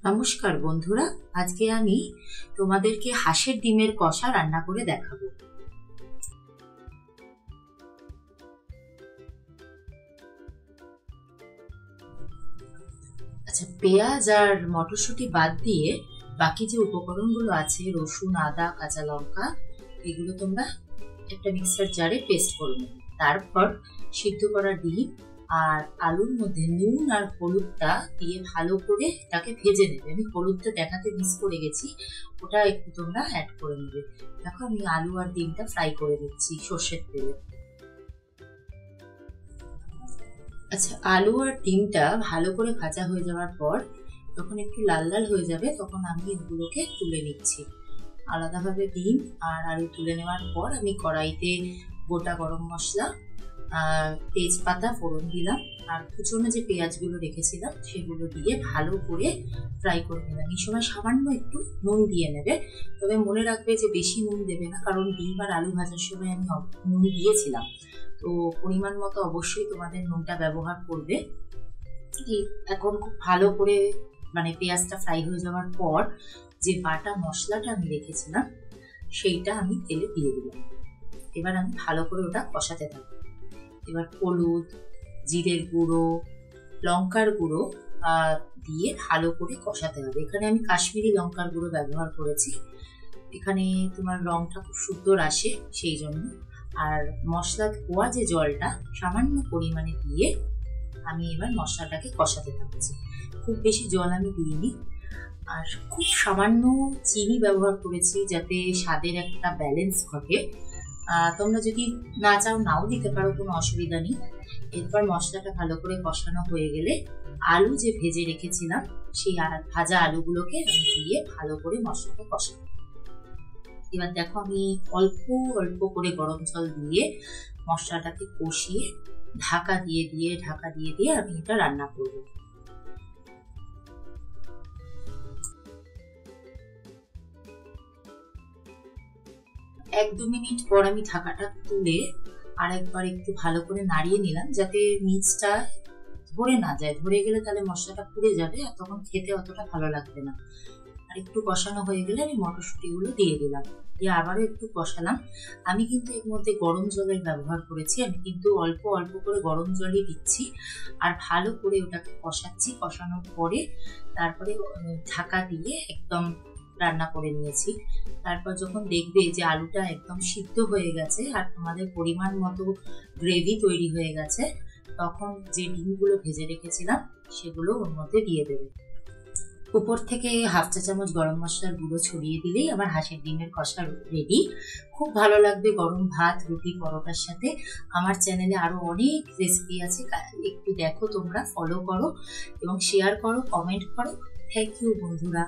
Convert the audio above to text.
নমস্কার বন্ধুরা, আজকে আমি তোমাদেরকে হাঁসের ডিমের কষা রান্না করে দেখাবো। আচ্ছা, পেঁয়াজ আর মটরশুঁটি বাদ দিয়ে বাকি যে উপকরণগুলো আছে, রসুন, আদা, কাঁচা লঙ্কা, এগুলো তোমরা একটা মিক্সার জারে পেস্ট করে নেবে। তারপর সিদ্ধ করা ডিম আর আলুর মধ্যে নুন আর হলুদটা দিয়ে ভালো করে তাকে ভেজে নেবে। আমি হলুদটা দেখাতে মিস করে গেছি, ওটা একটু তোমরা অ্যাড করে নেবে। দেখো, আমি আলু আর ডিমটা ফ্রাই করে দিচ্ছি সর্ষের তেলে। আচ্ছা, আলু আর ডিমটা ভালো করে ভাজা হয়ে যাওয়ার পর যখন একটু লাল লাল হয়ে যাবে তখন আমি এগুলোকে তুলে নিচ্ছি। আলাদাভাবে ডিম আর আলু তুলে নেওয়ার পর আমি কড়াইতে গোটা গরম মশলা আর তেজপাতা ফোড়ন দিলাম, আর কুচনো যে পেঁয়াজগুলো রেখেছিলাম সেগুলো দিয়ে ভালো করে ফ্রাই করে নিলাম। এই সময় সামান্য একটু নুন দিয়ে নেবে, তবে মনে রাখবে যে বেশি নুন দেবে না, কারণ ডিম আর আলু ভাজার সময় আমি নুন দিয়েছিলাম। তো পরিমাণ মতো অবশ্যই তোমাদের নুনটা ব্যবহার করবে। এখন খুব ভালো করে পেঁয়াজটা ফ্রাই হয়ে যাওয়ার পর যে বাটা মশলাটা আমি রেখেছিলাম সেইটা আমি তেলে দিয়ে দিলাম। এবার আমি ভালো করে ওটা কষাতে থাকবো। এবার হলুদ, জিরের গুঁড়ো, লঙ্কার গুঁড়ো দিয়ে ভালো করে কষাতে হবে। এখানে আমি কাশ্মীরি লঙ্কার গুঁড়ো ব্যবহার করেছি, এখানে তোমার রংটা খুব সুন্দর আসে সেই জন্য। আর মশলা ধোয়া যে জলটা সামান্য পরিমাণে দিয়ে আমি এবার মশলাটাকে কষাতে থাকছি। খুব বেশি জল আমি দিইনি, আর খুব সামান্য চিনি ব্যবহার করেছি যাতে স্বাদের একটা ব্যালেন্স ঘটে। তোমরা যদি না চাও নাও দিতে পারো, কোনো অসুবিধা নেই। এরপর মশলাটা ভালো করে কষানো হয়ে গেলে আলু যে ভেজে রেখেছিলাম সেই ভাজা আলুগুলোকে আমি দিয়ে ভালো করে মশলাটা কষাবো। এবার দেখো, আমি অল্প অল্প করে গরম জল দিয়ে মশলাটাকে কষিয়ে ঢাকা দিয়ে আমি এটা রান্না করবো। এক দু মিনিট পর আমি ঢাকাটা তুলে আরেকবার একটু ভালো করে নাড়িয়ে নিলাম, যাতে নিচটা ধরে না যায়। ধরে গেলে তাহলে মশলাটা পুড়ে যাবে আর তখন খেতে অতটা ভালো লাগবে না। আর একটু কষানো হয়ে গেলে আমি মটরশুঁটিগুলো দিয়ে দিলাম, দিয়ে আবারও একটু কষালাম। আমি কিন্তু এর মধ্যে গরম জলের ব্যবহার করেছি, আমি কিন্তু অল্প অল্প করে গরম জলই দিচ্ছি আর ভালো করে ওটাকে কষাচ্ছি। কষানোর পরে তারপরে ঢাকা দিয়ে একদম রান্না করে নিয়েছি। তারপর যখন দেখবে যে আলুটা একদম সিদ্ধ হয়ে গেছে আর তোমাদের পরিমাণ মতো গ্রেভি তৈরি হয়ে গেছে, তখন যে ডিমগুলো ভেজে রেখেছিলাম সেগুলো ওর মধ্যে দিয়ে দেবে। উপর থেকে হাফ চা চামচ গরম মশলার গুঁড়ো ছড়িয়ে দিলেই আমার হাঁসের ডিমের কষা রেডি। খুব ভালো লাগবে গরম ভাত, রুটি, পরোটার সাথে। আমার চ্যানেলে আরো অনেক রেসিপি আছে, একটু দেখো, তোমরা ফলো করো এবং শেয়ার করো, কমেন্ট করো। থ্যাংক ইউ বন্ধুরা।